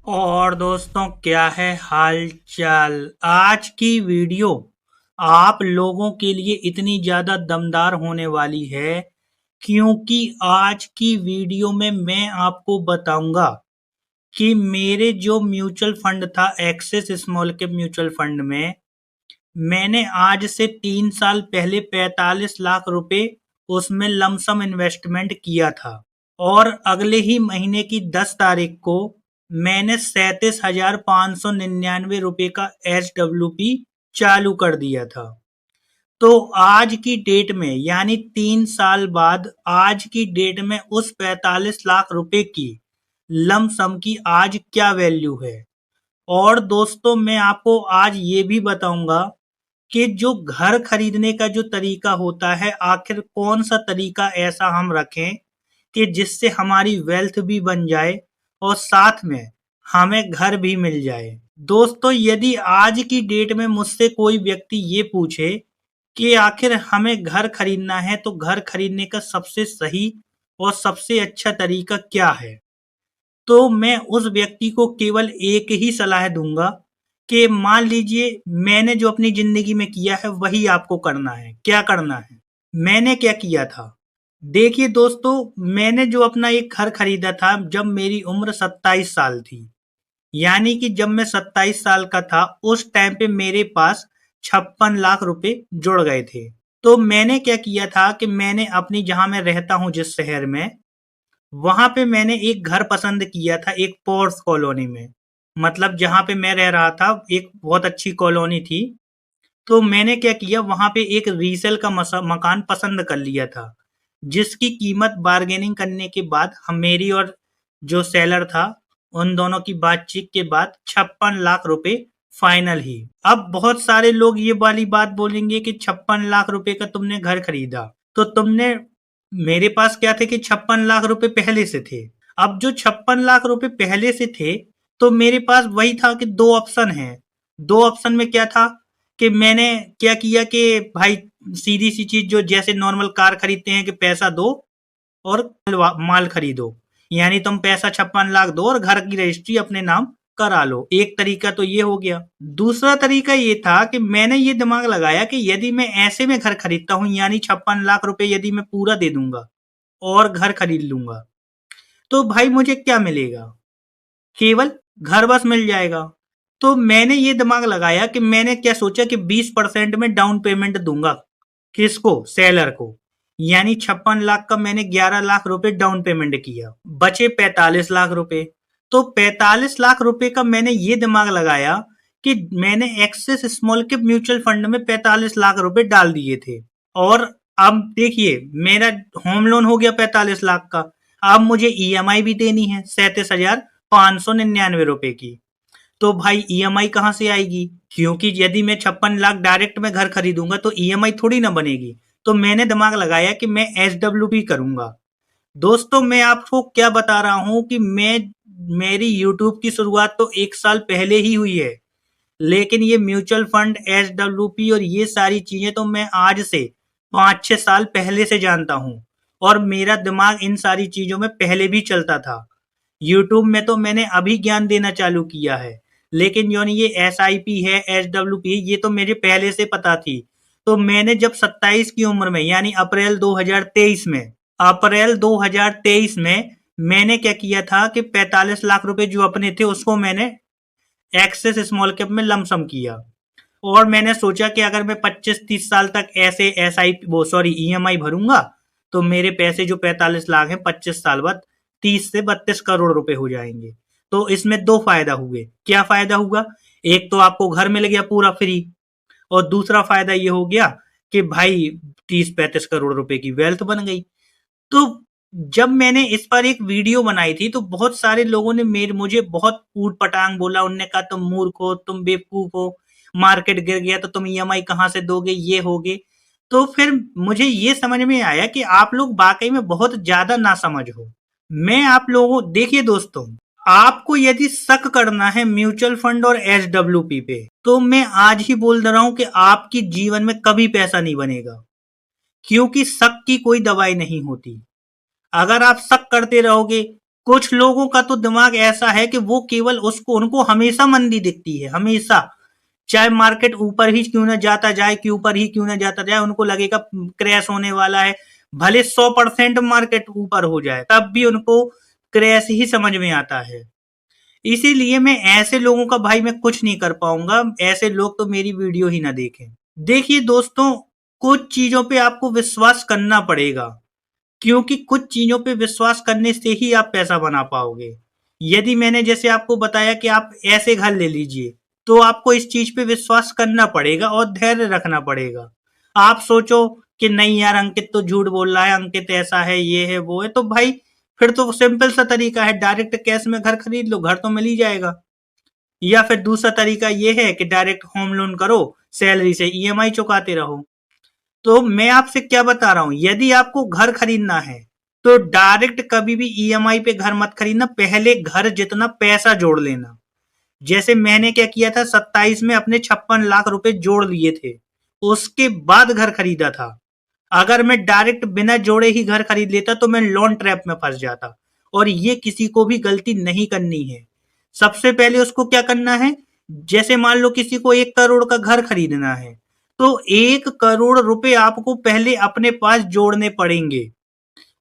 और दोस्तों क्या है हाल चाल। आज की वीडियो आप लोगों के लिए इतनी ज़्यादा दमदार होने वाली है क्योंकि आज की वीडियो में मैं आपको बताऊंगा कि मेरे जो म्यूचुअल फंड था axis small cap mutual fund में मैंने आज से 3 साल पहले 45 लाख रुपए उसमें लमसम इन्वेस्टमेंट किया था और अगले ही महीने की 10 तारीख को मैंने 37,599 रुपए का SWP चालू कर दिया था। तो आज की डेट में यानी 3 साल बाद आज की डेट में उस 45 लाख रुपए की लमसम की आज क्या वैल्यू है। और दोस्तों मैं आपको आज ये भी बताऊंगा कि जो घर खरीदने का जो तरीका होता है आखिर कौन सा तरीका ऐसा हम रखें कि जिससे हमारी वेल्थ भी बन जाए और साथ में हमें घर भी मिल जाए। दोस्तों यदि आज की डेट में मुझसे कोई व्यक्ति ये पूछे कि आखिर हमें घर खरीदना है तो घर खरीदने का सबसे सही और सबसे अच्छा तरीका क्या है, तो मैं उस व्यक्ति को केवल एक ही सलाह दूंगा कि मान लीजिए मैंने जो अपनी जिंदगी में किया है वही आपको करना है। क्या करना है? मैंने क्या किया था? देखिए दोस्तों, मैंने जो अपना एक घर खरीदा था जब मेरी उम्र 27 साल थी, यानी कि जब मैं 27 साल का था उस टाइम पे मेरे पास 56 लाख रुपए जुड़ गए थे। तो मैंने क्या किया था कि मैंने अपनी जहां मैं रहता हूं जिस शहर में, वहां पे मैंने एक घर पसंद किया था एक पॉर्स कॉलोनी में। मतलब जहां पे मैं रह रहा था एक बहुत अच्छी कॉलोनी थी। तो मैंने क्या किया, वहां पे एक रीसेल का मकान पसंद कर लिया था जिसकी कीमत बार्गेनिंग करने के बाद हम मेरी और जो सेलर था उन दोनों की बातचीत के बाद 56 लाख रुपए फाइनल ही। अब बहुत सारे लोग ये वाली बात बोलेंगे कि 56 लाख रुपए का तुमने घर खरीदा तो तुमने, मेरे पास क्या थे कि 56 लाख रुपए पहले से थे। अब जो 56 लाख रुपए पहले से थे तो मेरे पास वही था कि दो ऑप्शन है। दो ऑप्शन में क्या था कि मैंने क्या किया कि भाई सीधी सी चीज जो जैसे नॉर्मल कार खरीदते हैं कि पैसा दो और माल खरीदो, यानी तुम पैसा 56 लाख दो और घर की रजिस्ट्री अपने नाम करा लो। एक तरीका तो ये हो गया। दूसरा तरीका ये था कि मैंने ये दिमाग लगाया कि यदि मैं ऐसे में घर खरीदता हूँ यानी 56 लाख रुपए यदि मैं पूरा दे दूंगा और घर खरीद लूंगा तो भाई मुझे क्या मिलेगा? केवल घर बस मिल जाएगा। तो मैंने ये दिमाग लगाया कि मैंने क्या सोचा कि 20% में डाउन पेमेंट दूंगा। किसको? सेलर को। यानी 56 लाख का मैंने 11 लाख रुपए डाउन पेमेंट किया, बचे 45 लाख रुपए। तो 45 लाख रुपए का मैंने ये दिमाग लगाया कि मैंने axis small cap mutual fund में 45 लाख रुपए डाल दिए थे। और अब देखिए मेरा होम लोन हो गया 45 लाख का। अब मुझे ईएमआई भी देनी है 37,599 रुपए की। तो भाई ईएमआई कहाँ से आएगी? क्योंकि यदि मैं 56 लाख डायरेक्ट में घर खरीदूंगा तो ईएमआई थोड़ी ना बनेगी। तो मैंने दिमाग लगाया कि मैं SWP करूंगा। दोस्तों मैं आपको क्या बता रहा हूं कि मेरी यूट्यूब की शुरुआत तो 1 साल पहले ही हुई है, लेकिन ये म्यूचुअल फंड SWP और ये सारी चीजें तो मैं आज से 5-6 साल पहले से जानता हूँ और मेरा दिमाग इन सारी चीजों में पहले भी चलता था। यूट्यूब में तो मैंने अभी ज्ञान देना चालू किया है, लेकिन जो ये SIP है SWP ये तो मुझे पहले से पता थी। तो मैंने जब 27 की उम्र में यानी अप्रैल 2023 में मैंने क्या किया था कि 45 लाख रुपए जो अपने थे उसको मैंने एक्सेस स्मॉल कैप में लमसम किया। और मैंने सोचा कि अगर मैं 25-30 साल तक ऐसे SIP वो सॉरी EMI भरूंगा तो मेरे पैसे जो 45 लाख हैं 25 साल बाद 30 से 32 करोड़ रुपए हो जाएंगे। तो इसमें दो फायदा हुए। क्या फायदा हुआ? एक तो आपको घर मिल गया पूरा फ्री, और दूसरा फायदा ये हो गया कि भाई 30-35 करोड़ रुपए की वेल्थ बन गई। तो जब मैंने इस पर एक वीडियो बनाई थी तो बहुत सारे लोगों ने मेरे मुझे बहुत ऊट पटांग बोला। उनने कहा तुम मूर्ख हो, तुम बेवकूफ हो, मार्केट गिर गया तो तुम ईएमआई कहाँ से दोगे, ये होगे। तो फिर मुझे ये समझ में आया कि आप लोग वाकई में बहुत ज्यादा नासमझ हो। मैं आप लोगों, देखिए दोस्तों, आपको यदि शक करना है म्यूचुअल फंड और SWP पे तो मैं आज ही बोल दे रहा हूं कि आपकी जीवन में कभी पैसा नहीं बनेगा, क्योंकि शक की कोई दवाई नहीं होती। अगर आप शक करते रहोगे कुछ लोगों का तो दिमाग ऐसा है कि वो केवल उनको हमेशा मंदी दिखती है, हमेशा। चाहे मार्केट ऊपर ही क्यों ना जाता जाए, कि ऊपर ही क्यों ना जाता जाए, उनको लगेगा क्रैश होने वाला है। भले 100% मार्केट ऊपर हो जाए, तब भी उनको क्रैश ही समझ में आता है। इसीलिए मैं ऐसे लोगों का भाई मैं कुछ नहीं कर पाऊंगा। ऐसे लोग तो मेरी वीडियो ही ना देखें। देखिए दोस्तों, कुछ चीजों पे आपको विश्वास करना पड़ेगा, क्योंकि कुछ चीजों पे विश्वास करने से ही आप पैसा बना पाओगे। यदि मैंने जैसे आपको बताया कि आप ऐसे घर ले लीजिए, तो आपको इस चीज पे विश्वास करना पड़ेगा और धैर्य रखना पड़ेगा। आप सोचो कि नहीं यार, अंकित तो झूठ बोल रहा है, अंकित ऐसा है, ये है, वो है, तो भाई फिर तो सिंपल सा तरीका है, डायरेक्ट कैश में घर खरीद लो, घर तो मिल ही जाएगा। या फिर दूसरा तरीका ये है कि डायरेक्ट होम लोन करो, सैलरी से ईएमआई चुकाते रहो। तो मैं आपसे क्या बता रहा हूं, यदि आपको घर खरीदना है तो डायरेक्ट कभी भी ईएमआई पे घर मत खरीदना, पहले घर जितना पैसा जोड़ लेना। जैसे मैंने क्या किया था, 27 में अपने 56 लाख रुपए जोड़ लिए थे, उसके बाद घर खरीदा था। अगर मैं डायरेक्ट बिना जोड़े ही घर खरीद लेता तो मैं लोन ट्रैप में फंस जाता, और ये किसी को भी गलती नहीं करनी है। सबसे पहले उसको क्या करना है, जैसे मान लो किसी को 1 करोड़ का घर खरीदना है, तो 1 करोड़ रुपए आपको पहले अपने पास जोड़ने पड़ेंगे,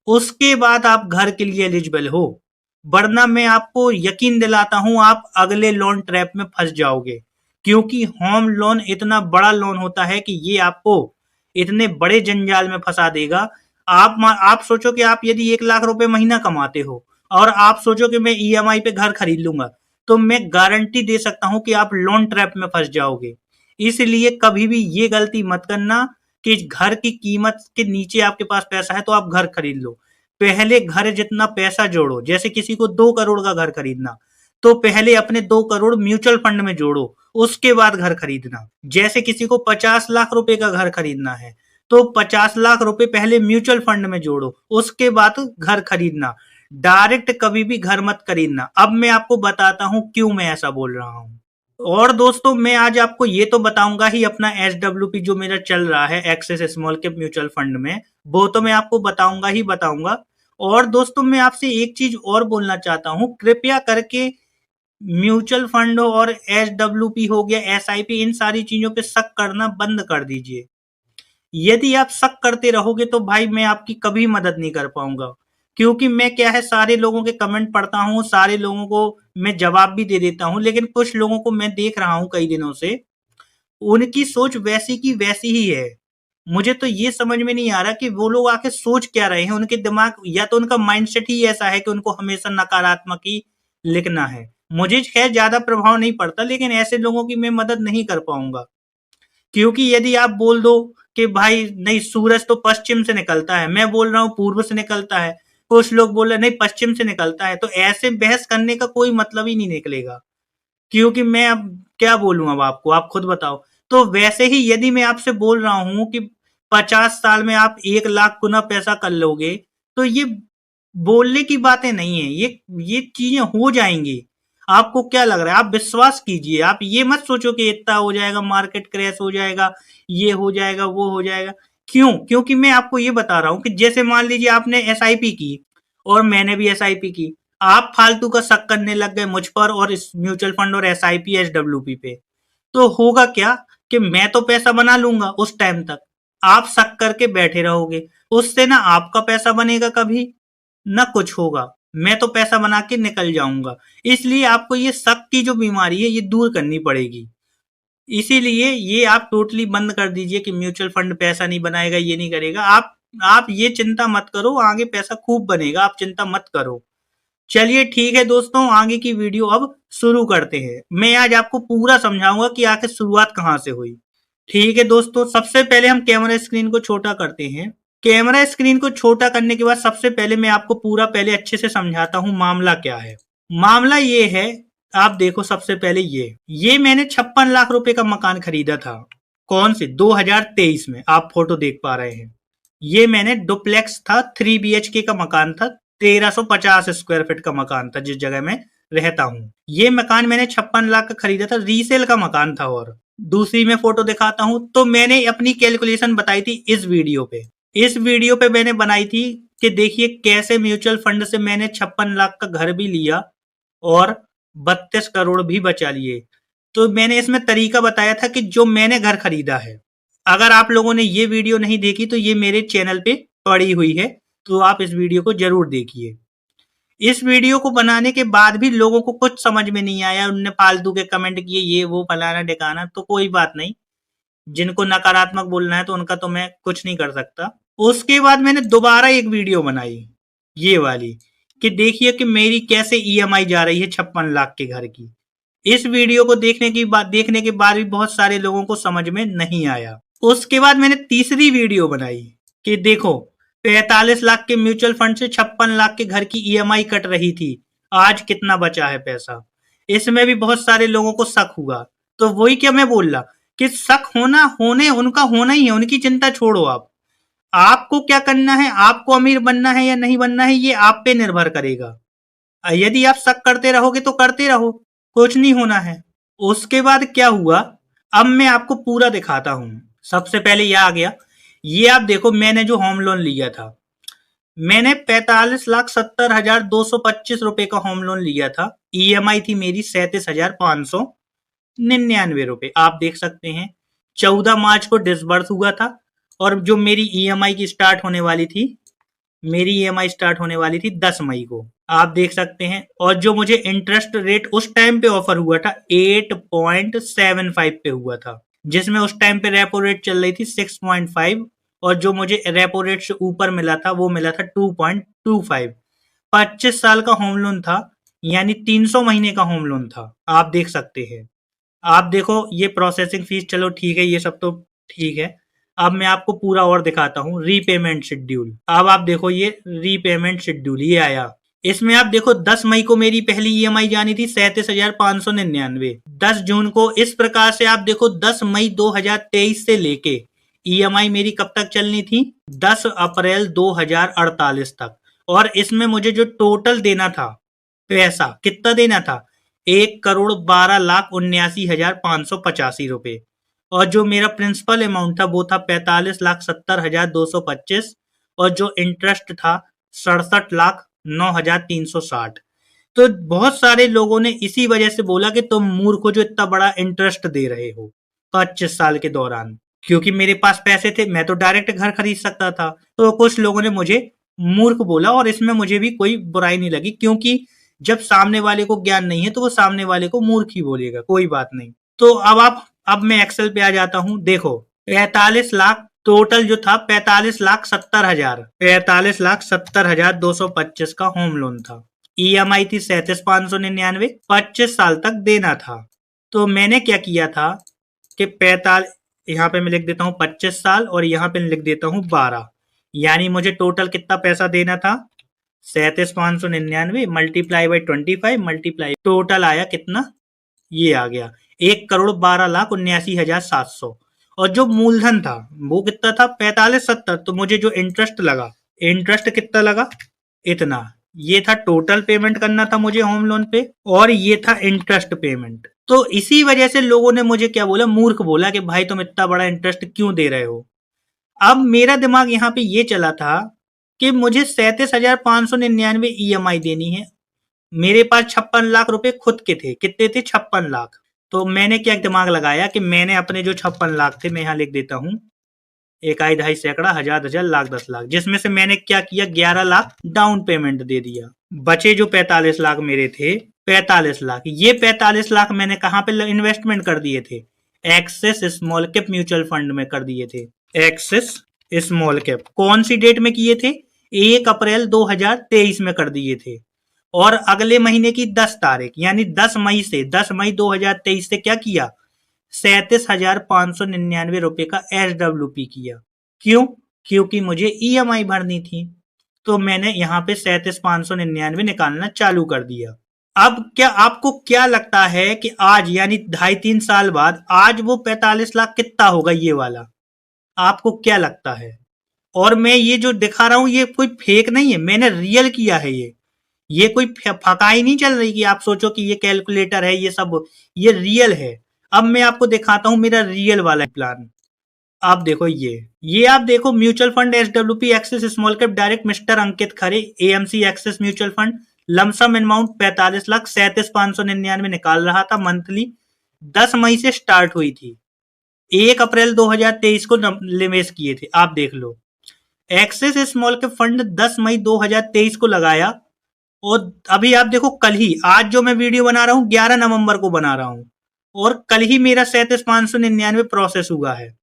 उसके बाद आप घर के लिए एलिजिबल हो। वरना मैं आपको यकीन दिलाता हूं, आप अगले लोन ट्रैप में फंस जाओगे। क्योंकि होम लोन इतना बड़ा लोन होता है कि ये आपको इतने बड़े जंजाल में फंसा देगा। आप सोचो कि आप यदि 1 लाख रुपए महीना कमाते हो और आप सोचो कि मैं ईएमआई पे घर खरीद लूंगा, तो मैं गारंटी दे सकता हूं कि आप लोन ट्रैप में फंस जाओगे। इसलिए कभी भी ये गलती मत करना कि घर की कीमत के नीचे आपके पास पैसा है तो आप घर खरीद लो। पहले घर जितना पैसा जोड़ो। जैसे किसी को 2 करोड़ का घर खरीदना, तो पहले अपने 2 करोड़ म्यूचुअल फंड में जोड़ो, उसके बाद घर खरीदना। जैसे किसी को 50 लाख रुपए का घर खरीदना है, तो 50 लाख रुपए पहले म्यूचुअल फंड में जोड़ो, उसके बाद घर खरीदना। डायरेक्ट कभी भी घर मत खरीदना। अब मैं आपको बताता हूं क्यों मैं ऐसा बोल रहा हूं। और दोस्तों, मैं आज आपको ये तो बताऊंगा ही, अपना एसडब्ल्यूपी जो मेरा चल रहा है Axis small cap mutual fund में, वो तो मैं आपको बताऊंगा ही बताऊंगा। और दोस्तों, मैं आपसे एक चीज और बोलना चाहता हूं, कृपया करके म्यूचुअल फंड और एसडब्ल्यूपी हो गया, एसआईपी, इन सारी चीजों पे शक करना बंद कर दीजिए। यदि आप शक करते रहोगे तो भाई मैं आपकी कभी मदद नहीं कर पाऊंगा। क्योंकि मैं क्या है, सारे लोगों के कमेंट पढ़ता हूँ, सारे लोगों को मैं जवाब भी दे देता हूँ, लेकिन कुछ लोगों को मैं देख रहा हूँ कई दिनों से, उनकी सोच वैसी की वैसी ही है। मुझे तो ये समझ में नहीं आ रहा कि वो लोग आके सोच क्या रहे हैं। उनके दिमाग, या तो उनका माइंडसेट ही ऐसा है कि उनको हमेशा नकारात्मक ही लिखना है। मुझे खैर ज्यादा प्रभाव नहीं पड़ता, लेकिन ऐसे लोगों की मैं मदद नहीं कर पाऊंगा। क्योंकि यदि आप बोल दो कि भाई नहीं, सूरज तो पश्चिम से निकलता है, मैं बोल रहा हूँ पूर्व से निकलता है, कुछ लोग बोल रहे नहीं पश्चिम से निकलता है, तो ऐसे बहस करने का कोई मतलब ही नहीं निकलेगा। क्योंकि मैं अब क्या बोलूं, अब आपको, आप खुद बताओ। तो वैसे ही यदि मैं आपसे बोल रहा हूं कि 50 साल में आप 1 लाख गुना पैसा कर लोगे, तो ये बोलने की बातें नहीं है, ये चीजें हो जाएंगी। आपको क्या लग रहा है, आप विश्वास कीजिए। आप ये मत सोचो कि इतना हो जाएगा, मार्केट क्रैश हो जाएगा, ये हो जाएगा, वो हो जाएगा। क्यों? क्योंकि मैं आपको ये बता रहा हूं कि जैसे मान लीजिए आपने एसआईपी की और मैंने भी एसआईपी की, आप फालतू का शक करने लग गए मुझ पर और इस म्यूचुअल फंड और एसआईपी एसडब्ल्यूपी पे, तो होगा क्या कि मैं तो पैसा बना लूंगा, उस टाइम तक आप शक करके बैठे रहोगे। उससे ना आपका पैसा बनेगा कभी, ना कुछ होगा। मैं तो पैसा बना के निकल जाऊंगा। इसलिए आपको ये शक की जो बीमारी है ये दूर करनी पड़ेगी। इसीलिए ये आप टोटली बंद कर दीजिए कि म्यूचुअल फंड पैसा नहीं बनाएगा, ये नहीं करेगा। आप ये चिंता मत करो, आगे पैसा खूब बनेगा, आप चिंता मत करो। चलिए ठीक है दोस्तों, आगे की वीडियो अब शुरू करते हैं। मैं आज आपको पूरा समझाऊंगा कि आखिर शुरुआत कहाँ से हुई। ठीक है दोस्तों, सबसे पहले हम कैमरा स्क्रीन को छोटा करते हैं। कैमरा स्क्रीन को छोटा करने के बाद सबसे पहले मैं आपको पूरा पहले अच्छे से समझाता हूँ मामला क्या है। मामला ये है, आप देखो, सबसे पहले ये मैंने 56 लाख रुपए का मकान खरीदा था। कौन से? 2023 में। आप फोटो देख पा रहे हैं। ये मैंने डुप्लेक्स था, 3 BHK का मकान था, 1350 स्क्वायर फीट का मकान था जिस जगह मैं रहता हूँ। ये मकान मैंने 56 लाख का खरीदा था, रीसेल का मकान था। और दूसरी मैं फोटो दिखाता हूँ, तो मैंने अपनी कैलकुलेशन बताई थी इस वीडियो पे। इस वीडियो पे मैंने बनाई थी कि देखिए कैसे म्यूचुअल फंड से मैंने 56 लाख का घर भी लिया और 32 करोड़ भी बचा लिए। तो मैंने इसमें तरीका बताया था कि जो मैंने घर खरीदा है। अगर आप लोगों ने ये वीडियो नहीं देखी तो ये मेरे चैनल पे पड़ी हुई है, तो आप इस वीडियो को जरूर देखिए। इस वीडियो को बनाने के बाद भी लोगों को कुछ समझ में नहीं आया, उनने फालतू के कमेंट किए, ये वो फलाना ढिकाना, तो कोई बात नहीं। जिनको नकारात्मक बोलना है तो उनका तो मैं कुछ नहीं कर सकता। उसके बाद मैंने दोबारा एक वीडियो बनाई, ये वाली, कि देखिए कि मेरी कैसे ईएमआई जा रही है 56 लाख के घर की। इस वीडियो को देखने के बाद भी बहुत सारे लोगों को समझ में नहीं आया। उसके बाद मैंने तीसरी वीडियो बनाई कि देखो 45 लाख के म्यूचुअल फंड से 56 लाख के घर की ईएमआई कट रही थी, आज कितना बचा है पैसा। इसमें भी बहुत सारे लोगों को शक हुआ। तो वही क्या मैं बोल रहा कि शक उनका होना ही है, उनकी चिंता छोड़ो आप। आपको क्या करना है, आपको अमीर बनना है या नहीं बनना है, ये आप पे निर्भर करेगा। यदि आप शक करते रहोगे तो करते रहो, कुछ नहीं होना है। उसके बाद क्या हुआ, अब मैं आपको पूरा दिखाता हूं। सबसे पहले यह आ गया, ये आप देखो मैंने जो होम लोन लिया था, मैंने 45,70,225 रुपए का होम लोन लिया था। ईएमआई थी मेरी 37,599 रुपए। आप देख सकते हैं 14 मार्च को डिसबर्स हुआ था और जो मेरी ईएमआई की स्टार्ट होने वाली थी, मेरी ईएमआई स्टार्ट होने वाली थी 10 मई को। आप देख सकते हैं, और जो मुझे इंटरेस्ट रेट उस टाइम पे ऑफर हुआ था 8.75 पे हुआ था, जिसमें उस टाइम पे रेपो रेट चल रही थी 6.5 और जो मुझे रेपो रेट से ऊपर मिला था वो मिला था 2.25। 25 साल का होम लोन था, यानी 300 महीने का होम लोन था। आप देख सकते हैं। आप देखो ये प्रोसेसिंग फीस, चलो ठीक है, ये सब तो ठीक है। अब मैं आपको पूरा और दिखाता हूँ रीपेमेंट शेड्यूल। अब आप देखो ये रीपेमेंट शेड्यूल ये आया। इसमें आप देखो 10 मई को मेरी पहली ईएमआई जानी थी 37,599। 10 जून को इस प्रकार से आप देखो 10 मई 2023 से लेके ईएमआई मेरी कब तक चलनी थी, 10 अप्रैल 2048 तक। और इसमें मुझे जो टोटल देना था पैसा, कितना देना था, 1,12,79,585 रुपए। और जो मेरा प्रिंसिपल अमाउंट था वो था 45,70,225 और जो इंटरेस्ट था 67,09,360। तो बहुत सारे लोगों ने इसी वजह से बोला कि तुम मूर्ख हो जो इतना बड़ा इंटरेस्ट दे रहे हो 25 साल के दौरान। क्योंकि मेरे पास पैसे थे, मैं तो डायरेक्ट घर खरीद सकता था। तो कुछ लोगों ने मुझे मूर्ख बोला और इसमें मुझे भी कोई बुराई नहीं लगी, क्योंकि जब सामने वाले को ज्ञान नहीं है तो वो सामने वाले को मूर्ख ही बोलेगा, कोई बात नहीं। तो अब मैं एक्सेल पे आ जाता हूँ। देखो 45 लाख टोटल जो था, 45,70,225 का होम लोन था। ईएमआई थी 37,599, 25 साल तक देना था। तो मैंने क्या किया था कि 45, यहाँ पे मैं लिख देता हूँ 25 साल और यहाँ पे लिख देता हूँ 12, यानी मुझे टोटल कितना पैसा देना था, 37,599 मल्टीप्लाई बाई 25 मल्टीप्लाई, टोटल आया कितना, ये आ गया 1,12,79,700। और जो मूलधन था वो कितना था, 45,70। तो मुझे जो इंटरेस्ट लगा, इंटरेस्ट कितना लगा, इतना। ये था टोटल पेमेंट करना था मुझे होम लोन पे, और ये था इंटरेस्ट पेमेंट। तो इसी वजह से लोगों ने मुझे क्या बोला, मूर्ख बोला कि भाई तुम इतना बड़ा इंटरेस्ट क्यों दे रहे हो। अब मेरा दिमाग यहाँ पे ये चला था कि मुझे 37,599 ईएमआई देनी है। मेरे पास 56 लाख रुपए खुद के थे। कितने थे, 56 लाख। तो मैंने क्या दिमाग लगाया कि मैंने अपने जो 56 लाख थे, मैं यहाँ लिख देता हूँ, इकाई दहाई सैकड़ा हजार दशक लाख 10 लाख, जिसमें से मैंने क्या किया, 11 लाख डाउन पेमेंट दे दिया। बचे जो 45 लाख मेरे थे, 45 लाख, ये 45 लाख मैंने कहाँ पे इन्वेस्टमेंट कर दिए थे, axis small cap mutual fund में कर दिए थे। एक्सिस स्मॉल कैप कौन सी डेट में किए थे, 1 अप्रैल 2023 में कर दिए थे। और अगले महीने की 10 तारीख यानी 10 मई 2023 से क्या किया, 37,599 रुपए का SWP किया। क्यों, क्योंकि मुझे ईएमआई भरनी थी। तो मैंने यहाँ पे 37,599 निकालना चालू कर दिया। अब क्या आपको क्या लगता है कि आज यानी 2.5-3 साल बाद आज वो 45 लाख कितना होगा, ये वाला आपको क्या लगता है। और मैं ये जो दिखा रहा हूं ये कोई फेक नहीं है, मैंने रियल किया है। ये कोई फकाई नहीं चल रही कि आप सोचो कि ये कैलकुलेटर है, ये सब, ये रियल है। अब मैं आपको दिखाता हूं मेरा रियल वाला प्लान। आप देखो ये आप देखो mutual fund SWP Axis small cap direct mister Ankit Khare AMC Axis mutual fund lump sum amount 45,37,599 निकाल रहा था मंथली। 10 मई से स्टार्ट हुई थी, 1 अप्रैल 2023 को निवेश किए थे। आप देख लो, एक्सिस स्मॉल कैप फंड 10 मई 2023 को लगाया और अभी आप देखो कल ही, आज जो मैं वीडियो बना रहा हूँ 11 नवंबर को बना रहा हूँ और कल ही मेरा 37,599 प्रोसेस हुआ है।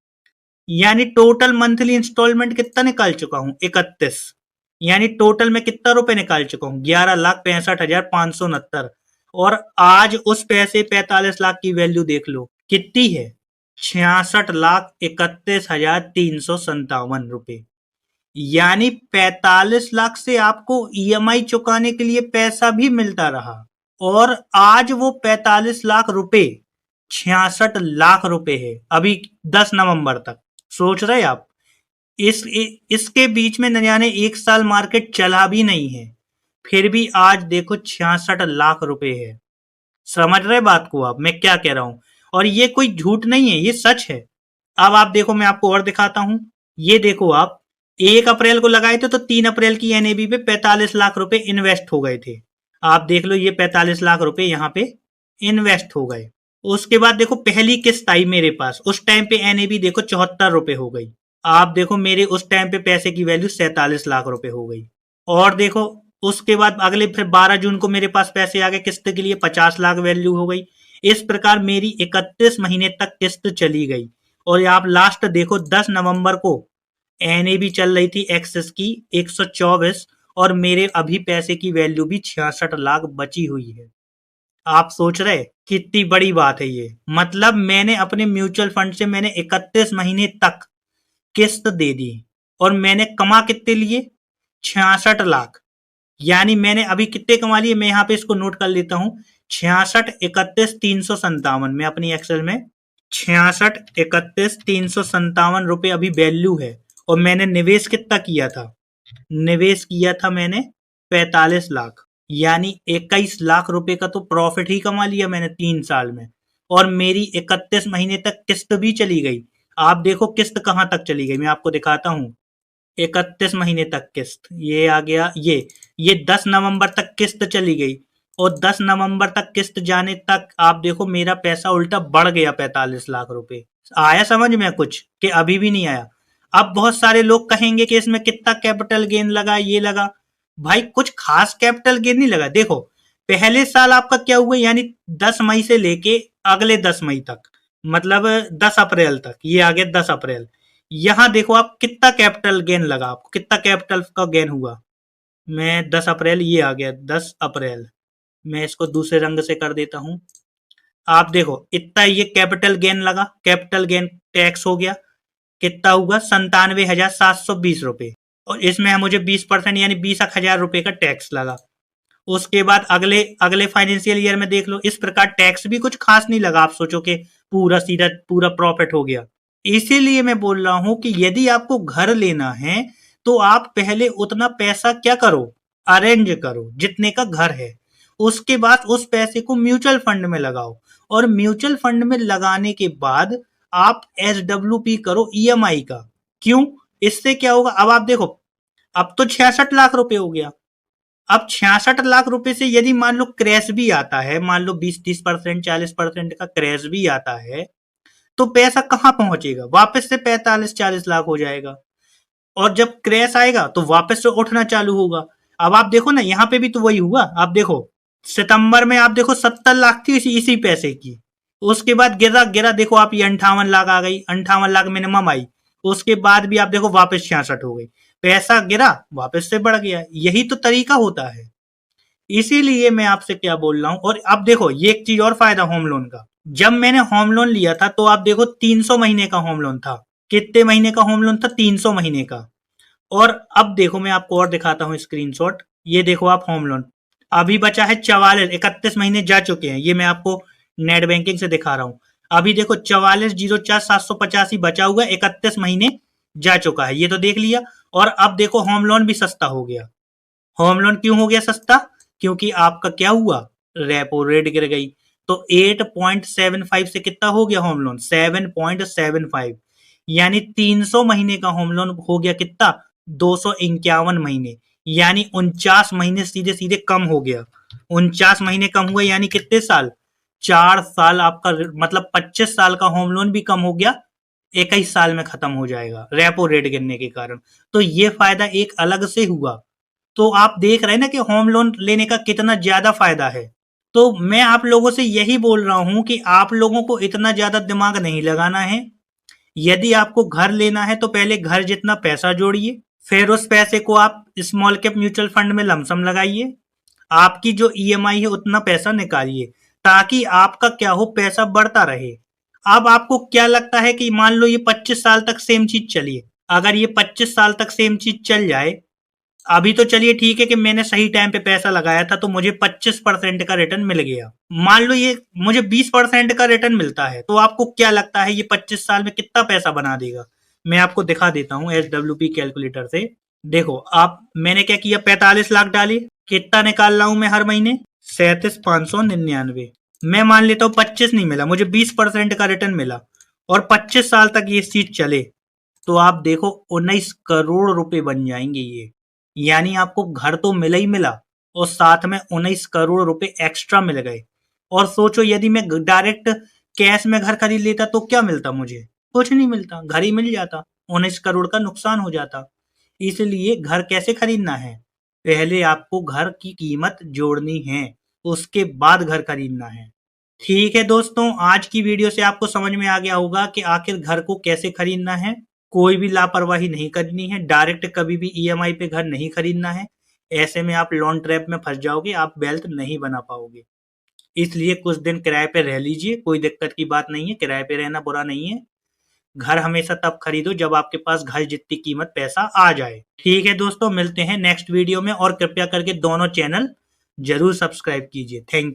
यानी टोटल मंथली इंस्टॉलमेंट कितना निकाल चुका हूं? 31। यानी टोटल में कितना रुपए निकाल चुका हूं? 11,65,569। और आज उस पैसे 45 लाख की वैल्यू देख लो कितनी है, 66,31,357 रुपए। यानी 45 लाख से आपको EMI चुकाने के लिए पैसा भी मिलता रहा और आज वो 45 लाख रुपए 66 लाख रुपए है अभी 10 नवंबर तक। सोच रहे आप, इसके बीच में न जाने 1 साल मार्केट चला भी नहीं है, फिर भी आज देखो 66 लाख रुपए है। समझ रहे बात को आप, मैं क्या कह रहा हूं? और ये कोई झूठ नहीं है, ये सच है। अब आप देखो, मैं आपको और दिखाता हूं। ये देखो आप, 1 अप्रैल को लगाए थे तो 3 अप्रैल की NAV पे 45 लाख रुपए इन्वेस्ट हो गए थे। आप देख लो, ये 45 लाख रुपए यहाँ पे इन्वेस्ट हो गए। उसके बाद देखो पहली किस्त आई मेरे पास, उस टाइम पे NAV देखो 74 रुपए हो गई। आप देखो मेरे उस टाइम पे पैसे की वैल्यू 47 लाख रुपए हो गई। और देखो उसके बाद अगले फिर 12 जून को मेरे पास पैसे आ गए किस्त के लिए, 50 लाख वैल्यू हो गई। इस प्रकार मेरी 31 महीने तक किस्त चली गई। और आप लास्ट देखो 10 नवंबर को NAV चल रही थी एक्सिस की 124 और मेरे अभी पैसे की वैल्यू भी 66 लाख बची हुई है। आप सोच रहे कितनी बड़ी बात है ये। मतलब मैंने अपने म्यूचुअल फंड से मैंने 31 महीने तक किस्त दे दी और मैंने कमा कितने लिए? 66 लाख। यानी मैंने अभी कितने कमा लिए, मैं यहाँ पे इसको नोट कर लेता हूँ। 66,31,357 में अपनी एक्सेल में 66,31,357 रुपए अभी वैल्यू है। और मैंने निवेश कितना किया था? निवेश किया था मैंने 45 लाख। यानी 21 लाख रुपए का तो प्रॉफिट ही कमा लिया मैंने 3 साल में। और मेरी 31 महीने तक किस्त भी चली गई। आप देखो किस्त कहां तक चली गई, मैं आपको दिखाता हूं। 31 महीने तक किस्त, ये आ गया, ये 10 नवंबर तक किस्त चली गई। और 10 नवंबर तक किस्त जाने तक आप देखो मेरा पैसा उल्टा बढ़ गया 45 लाख रुपए। आया समझ में कुछ कि अभी भी नहीं आया? अब बहुत सारे लोग कहेंगे कि इसमें कितना कैपिटल गेन लगा, ये लगा। भाई कुछ खास कैपिटल गेन नहीं लगा। देखो पहले साल आपका क्या हुआ, यानी 10 मई से लेके अगले 10 मई तक, मतलब 10 अप्रैल तक, ये आ गया 10 अप्रैल। यहां देखो आप कितना कैपिटल गेन लगा, आपको कितना कैपिटल का गेन हुआ। मैं 10 अप्रैल, ये आ गया 10 अप्रैल, मैं इसको दूसरे रंग से कर देता हूं। आप देखो इतना ये कैपिटल गेन लगा, कैपिटल गेन टैक्स हो गया कितना हुआ? 97,720 रुपए। और इसमें मुझे 20% यानी 20,000 रुपए का टैक्स लगा। उसके बाद अगले अगले फाइनेंशियल ईयर में देख लो, इस प्रकार टैक्स भी कुछ खास नहीं लगा। आप सोचो कि पूरा सीधा पूरा प्रॉफिट हो गया। इसीलिए मैं बोल रहा हूं कि यदि आपको घर लेना है तो आप पहले उतना पैसा क्या करो, अरेंज करो जितने का घर है। उसके बाद उस पैसे को म्यूचुअल फंड में लगाओ और म्यूचुअल फंड में लगाने के बाद आप SWP करो EMI का। क्यों? इससे क्या होगा? अब आप देखो, अब तो 66 लाख रुपए हो गया। अब 66 लाख रुपए से यदि मान लो क्रैश भी आता है, मान लो 20-30%, 40% का क्रैश भी आता है, तो पैसा कहां पहुंचेगा? वापस से 45-40 लाख हो जाएगा। और जब क्रैश आएगा तो वापस से उठना चालू होगा। अब आप देखो ना, यहां पे भी तो वही हुआ। आप देखो सितंबर में आप देखो 70 लाख थी इसी पैसे की। उसके बाद गिरा गिरा देखो आप, ये 58 लाख आ गई, 58 लाख मिनिमम आई। उसके बाद भी आप देखो वापस 66 हो गई। पैसा गिरा वापस से बढ़ गया। यही तो तरीका होता है। इसीलिए मैं आपसे क्या बोल रहा हूं। और अब देखो ये एक चीज और फायदा होम लोन का, जब मैंने होम लोन लिया था तो आप देखो 300 महीने का होम लोन था। कितने महीने का होम लोन था? 300 महीने का। और अब देखो मैं आपको और दिखाता हूँ स्क्रीनशॉट। ये देखो आप होम लोन अभी बचा है 44, 31 महीने जा चुके हैं। ये मैं आपको नेट बैंकिंग से दिखा रहा हूँ। अभी देखो 44,04,785 बचा हुआ है, 31 महीने जा चुका है, ये तो देख लिया। और अब देखो होम लोन भी सस्ता हो गया। होम लोन क्यों हो गया सस्ता? क्योंकि आपका क्या हुआ, रेपो रेट गिर गई। तो 8.75 से कितना हो गया होम लोन? 7.75। यानी 300 महीने का होम लोन हो गया कितना, 251 महीने, यानी 49 महीने सीधे सीधे कम हो गया। 49 महीने कम हुआ यानी कितने साल, 4 साल आपका, मतलब 25 साल का होम लोन भी कम हो गया, 21 साल में खत्म हो जाएगा रेपो रेट गिरने के कारण। तो ये फायदा एक अलग से हुआ। तो आप देख रहे हैं ना कि होम लोन लेने का कितना ज्यादा फायदा है। तो मैं आप लोगों से यही बोल रहा हूं कि आप लोगों को इतना ज्यादा दिमाग नहीं लगाना है। यदि आपको घर लेना है तो पहले घर जितना पैसा जोड़िए, फिर उस पैसे को आप स्मॉल कैप म्यूचुअल फंड में लमसम लगाइए, आपकी जो ईएमआई है उतना पैसा निकालिए, ताकि आपका क्या हो, पैसा बढ़ता रहे। अब आपको क्या लगता है कि मान लो ये 25 साल तक सेम चीज चली, अगर ये 25 साल तक सेम चीज चल जाए, अभी तो चलिए ठीक है कि मैंने सही टाइम पे पैसा लगाया था तो मुझे 25% का रिटर्न मिल गया, मान लो ये मुझे 20% का रिटर्न मिलता है, तो आपको क्या लगता है ये 25 साल में कितना पैसा बना देगा। मैं आपको दिखा देता हूँ SWP कैलकुलेटर से। देखो आप, मैंने क्या किया, 45 लाख डाली, कितना निकाल रहा हूं मैं हर महीने, 37,599। मैं मान लेता हूँ 25 नहीं मिला, मुझे 20% का रिटर्न मिला और 25 साल तक ये चीज चले, तो आप देखो 19 करोड़ रुपए बन जाएंगे ये। यानी आपको घर तो मिला ही मिला और साथ में 19 करोड़ रुपए एक्स्ट्रा मिल गए। और सोचो यदि मैं डायरेक्ट कैश में घर खरीद लेता तो क्या मिलता, मुझे कुछ नहीं मिलता, घर ही मिल जाता, 19 करोड़ का नुकसान हो जाता। इसलिए घर कैसे खरीदना है, पहले आपको घर की कीमत जोड़नी है, उसके बाद घर खरीदना है। ठीक है दोस्तों, आज की वीडियो से आपको समझ में आ गया होगा कि आखिर घर को कैसे खरीदना है। कोई भी लापरवाही नहीं करनी है, डायरेक्ट कभी भी ईएमआई पे घर नहीं खरीदना है, ऐसे में आप लोन ट्रैप में फंस जाओगे, आप वेल्थ नहीं बना पाओगे। इसलिए कुछ दिन किराए पे रह लीजिए, कोई दिक्कत की बात नहीं है, किराए पे रहना बुरा नहीं है। घर हमेशा तब खरीदो जब आपके पास घर जितनी कीमत पैसा आ जाए। ठीक है दोस्तों, मिलते हैं नेक्स्ट वीडियो में, और कृपया करके दोनों चैनल जरूर सब्सक्राइब कीजिए। Thank you.